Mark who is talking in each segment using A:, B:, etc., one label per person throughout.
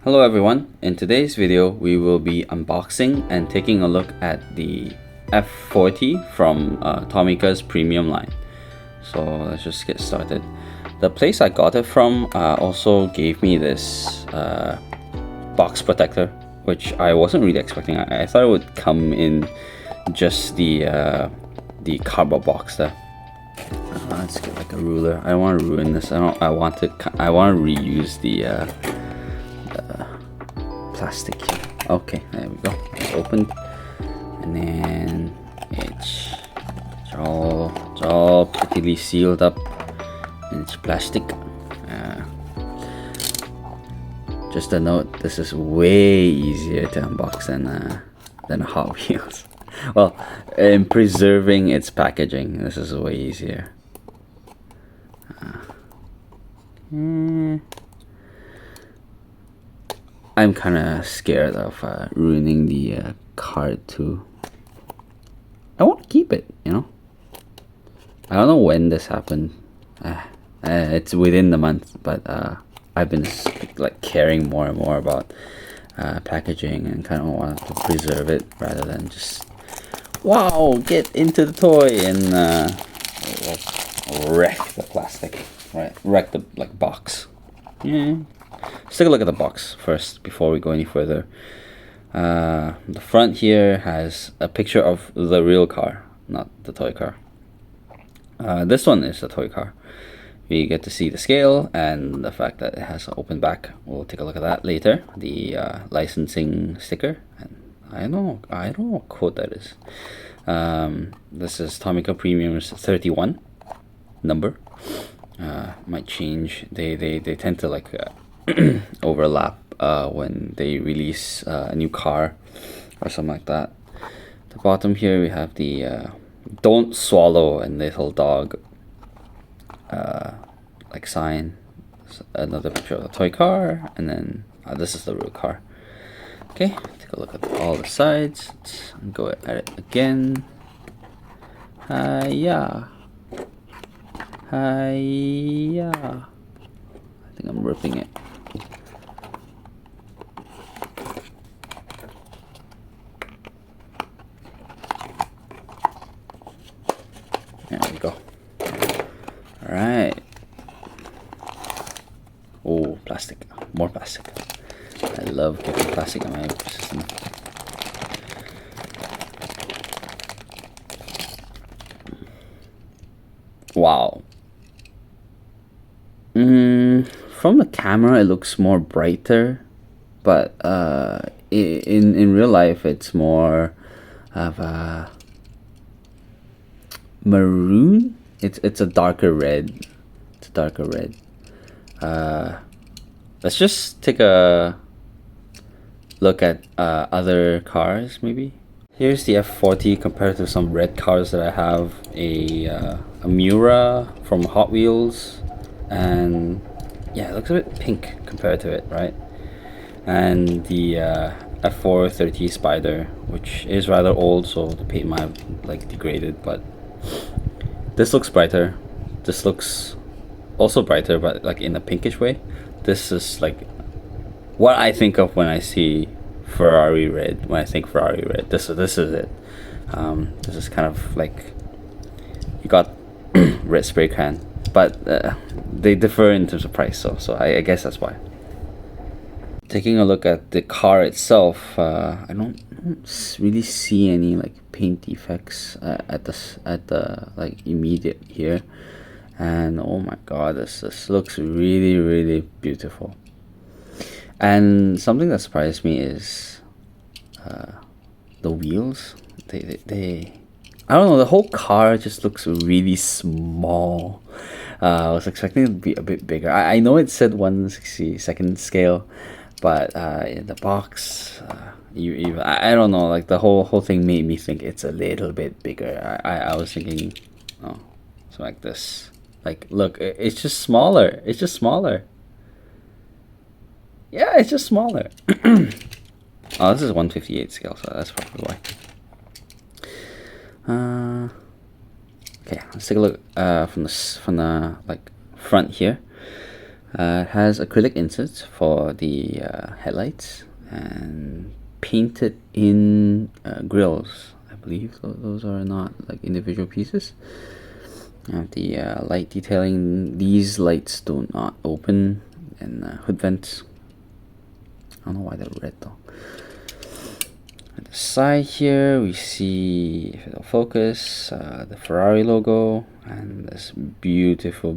A: Hello everyone, in today's video we will be unboxing and taking a look at the F40 from Tomica's Premium line. So let's just get started. The place I got it from also gave me this box protector, which I wasn't really expecting. I thought it would come in just the cardboard box there. Let's get like a ruler. I don't want to ruin this. I want to reuse the plastic here. Okay, there we go. It's opened, and then it's all prettily sealed up, and it's plastic. Just a note: this is way easier to unbox than Hot Wheels. Well, in preserving its packaging, this is way easier. I'm kind of scared of ruining the card too. I want to keep it, you know. I don't know when this happened. It's within the month, but I've been like caring more and more about packaging and kind of want to preserve it rather than just get into the toy and wreck the plastic, right? Wreck the box. Yeah. Let's take a look at the box first before we go any further. The front here has a picture of the real car, not the toy car. This one is the toy car. We get to see the scale and the fact that it has an open back. We'll take a look at that later. The licensing sticker, and I don't know what code that is. This is Tomica Premium's 31 number. Might change. They tend to like overlap when they release a new car or something like that. At the bottom here we have the don't swallow and little dog like sign. Another picture of the toy car, and then this is the real car. Okay, take a look at all the sides. Let's go at it again. Yeah. I think I'm ripping it. There we go. Alright. Oh, plastic. More plastic. I love getting plastic in my system. Wow. From the camera it looks more brighter, but in real life it's more of a maroon. It's a darker red. It's a darker red. Let's just take a look at other cars maybe. Here's the F40 compared to some red cars that I have. A Miura from Hot Wheels, and yeah, it looks a bit pink compared to it, right? And the F430 Spider, which is rather old, so the paint might have like degraded, but this looks brighter. This looks also brighter, but like in a pinkish way. This is like what I think of when I see Ferrari red. When I think Ferrari red, this is it. This is kind of like you got red spray can, but they differ in terms of price. So I guess that's why. Taking a look at the car itself, I don't really see any like paint defects at the like immediate here, and oh my god, this looks really beautiful. And something that surprised me is the wheels. They I don't know, the whole car just looks really small. I was expecting it to be a bit bigger. I know it said 1/62 scale, but in the box, I don't know, like the whole thing made me think it's a little bit bigger. I was thinking, oh, something like this. Like, look, it's just smaller. It's just smaller. Yeah, it's just smaller. Oh, this is 1/58 scale, so that's probably why. Okay, let's take a look from the like front here. It has acrylic inserts for the headlights and painted in grills. I believe those are not like individual pieces. Have the light detailing. These lights do not open, and hood vents. I don't know why they're red though. At the side here we see, if it'll focus, the Ferrari logo and this beautiful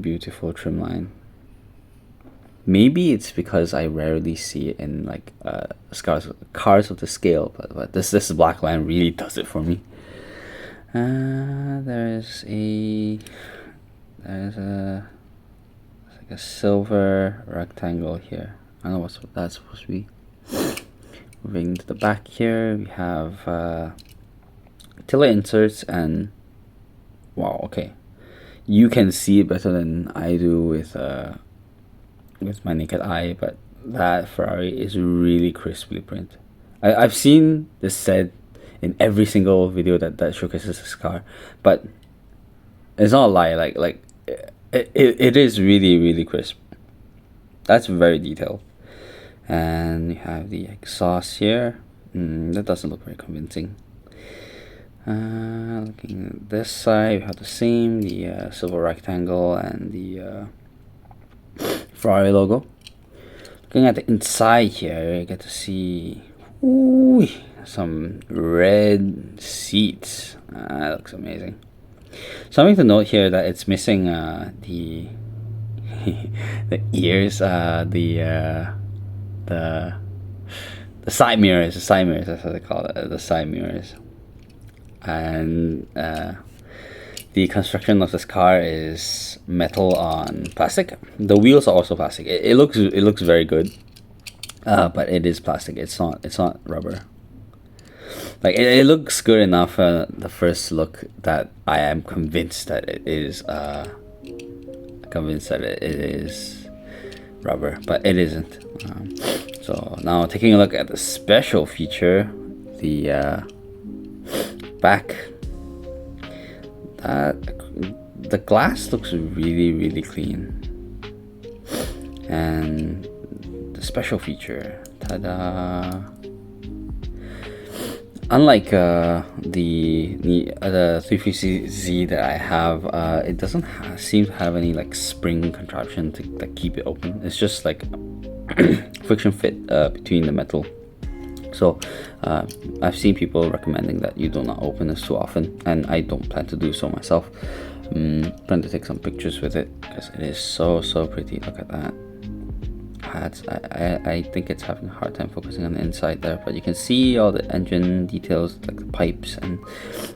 A: trim line. Maybe it's because I rarely see it in like cars of the scale, but this black line really does it for me. There's like a silver rectangle here. I don't know what that's supposed to be. Moving to the back here, we have tiller inserts, and wow, okay, you can see it better than I do with my naked eye, but that Ferrari is really crisply print. I've seen this said in every single video that showcases this car, but it's not a lie. Like it is really crisp. That's very detailed. And you have the exhaust here. That doesn't look very convincing. Looking at this side, we have the same, the silver rectangle and the Ferrari logo. Looking at the inside here, you get to see some red seats. That looks amazing. Something to note here that it's missing the the ears, the side mirrors. The side mirrors, that's what they call it. The side mirrors. And the construction of this car is metal on plastic. The wheels are also plastic. It looks very good, but it is plastic. It's not rubber. Like it looks good enough the first look that I am convinced that it is rubber, but it isn't. So now taking a look at the special feature, the back. The glass looks really clean, and the special feature, ta-da! Unlike the other 350Z that I have, it doesn't seem to have any like spring contraption to like keep it open. It's just like friction fit between the metal. So I've seen people recommending that you do not open this too often, and I don't plan to do so myself. Plan to take some pictures with it because it is so pretty. Look at that. I think it's having a hard time focusing on the inside there, but you can see all the engine details, like the pipes, and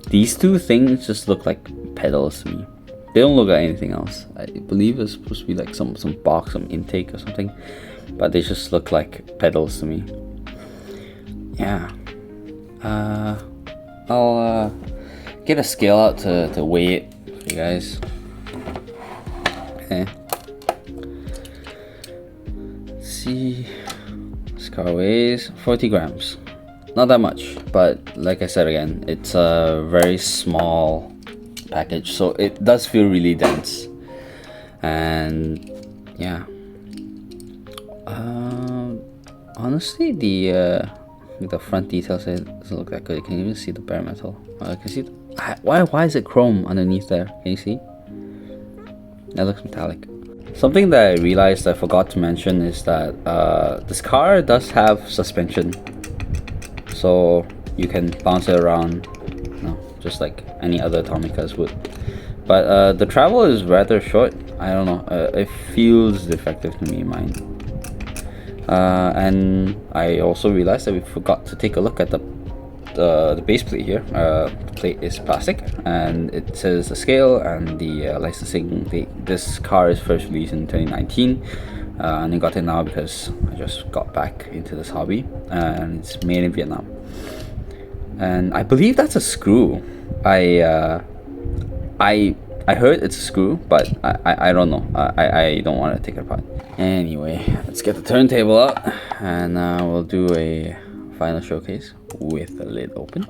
A: these two things just look like pedals to me. They don't look like anything else. I believe it's supposed to be like some box, some intake or something, but they just look like pedals to me. Yeah. I'll get a scale out to weigh it for you guys. Okay. Let's see. This car weighs 40 grams. Not that much, but like I said again, it's a very small package, so it does feel really dense. And yeah. Honestly, the front details doesn't look that good. You can even see the bare metal. I can see why is it chrome underneath there? Can you see? That looks metallic. Something that I realized I forgot to mention is that this car does have suspension, so you can bounce it around, just like any other Tomicas would. But the travel is rather short. I don't know. It feels defective to me, mine. And I also realized that we forgot to take a look at the base plate here. The plate is plastic, and it says the scale and the licensing date. This car is first released in 2019, and I got it now because I just got back into this hobby, and it's made in Vietnam. And I believe that's a screw. I heard it's a screw, but I don't know. I don't want to take it apart. Anyway, let's get the turntable out, and we'll do a final showcase with the lid open.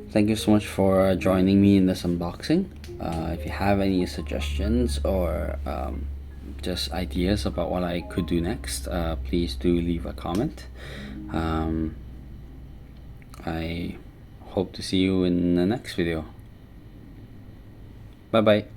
A: Thank you so much for joining me in this unboxing. If you have any suggestions or just ideas about what I could do next, please do leave a comment. I hope to see you in the next video. Bye bye.